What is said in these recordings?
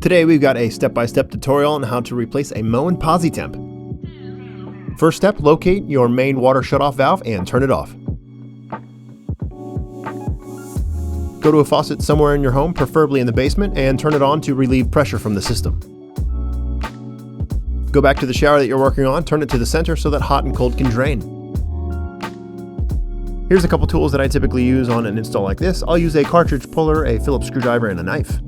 Today we've got a step-by-step tutorial on how to replace a Moen posi temp. First step, locate your main water shutoff valve and turn it off. Go to a faucet somewhere in your home, preferably in the basement, and turn it on to relieve pressure from the system. Go back to the shower that you're working on, turn it to the center so that hot and cold can drain. Here's a couple tools that I typically use on an install like this. I'll use a cartridge puller, a Phillips screwdriver, and a knife.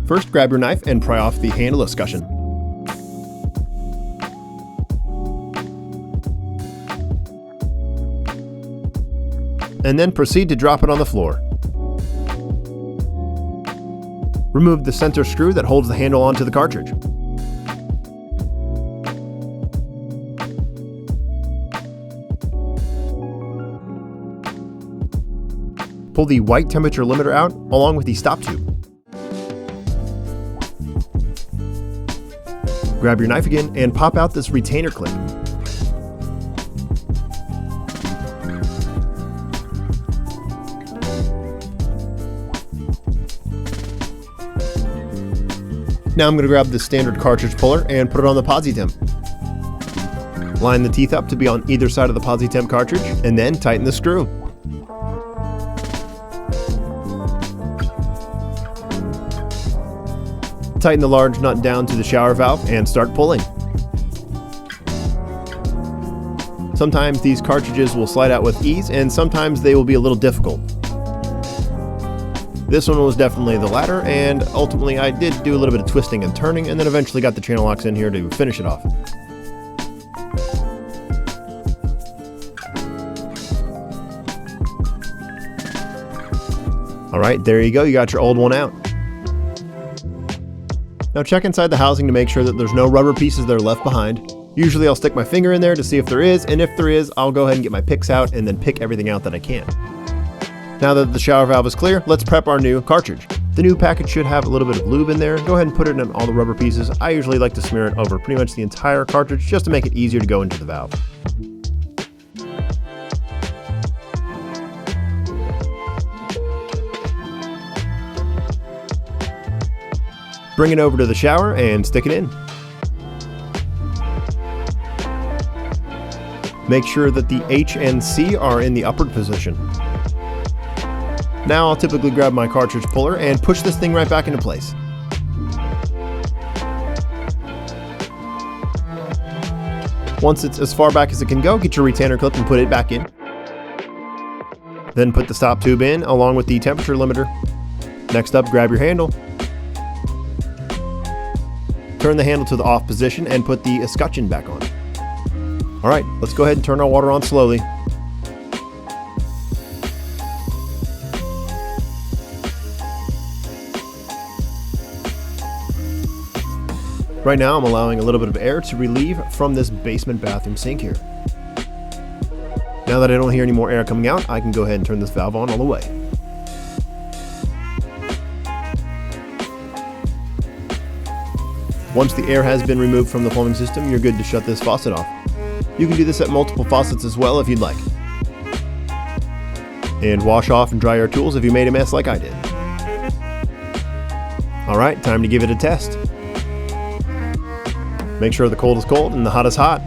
First, grab your knife and pry off the handle escutcheon. And then proceed to drop it on the floor. Remove the center screw that holds the handle onto the cartridge. Pull the white temperature limiter out along with the stop tube. Grab your knife again and pop out this retainer clip. Now I'm going to grab the standard cartridge puller and put it on the posi temp. Line the teeth up to be on either side of the posi temp cartridge and then tighten the screw. Tighten the large nut down to the shower valve and start pulling. Sometimes these cartridges will slide out with ease and sometimes they will be a little difficult. This one was definitely the latter, and ultimately I did do a little bit of twisting and turning and then eventually got the channel locks in here to finish it off. Alright, there you go, you got your old one out. Now check inside the housing to make sure that there's no rubber pieces that are left behind. Usually I'll stick my finger in there to see if there is, and if there is, I'll go ahead and get my picks out and then pick everything out that I can. Now that the shower valve is clear, let's prep our new cartridge. The new package should have a little bit of lube in there. Go ahead and put it in all the rubber pieces. I usually like to smear it over pretty much the entire cartridge just to make it easier to go into the valve. Bring it over to the shower and stick it in. Make sure that the H and C are in the upward position. Now I'll typically grab my cartridge puller and push this thing right back into place. Once it's as far back as it can go, get your retainer clip and put it back in. Then put the stop tube in along with the temperature limiter. Next up, grab your handle. Turn the handle to the off position and put the escutcheon back on. Alright, let's go ahead and turn our water on slowly. Right now I'm allowing a little bit of air to relieve from this basement bathroom sink here. Now that I don't hear any more air coming out, I can go ahead and turn this valve on all the way. Once the air has been removed from the plumbing system, you're good to shut this faucet off. You can do this at multiple faucets as well if you'd like. And wash off and dry your tools if you made a mess like I did. Alright, time to give it a test. Make sure the cold is cold and the hot is hot.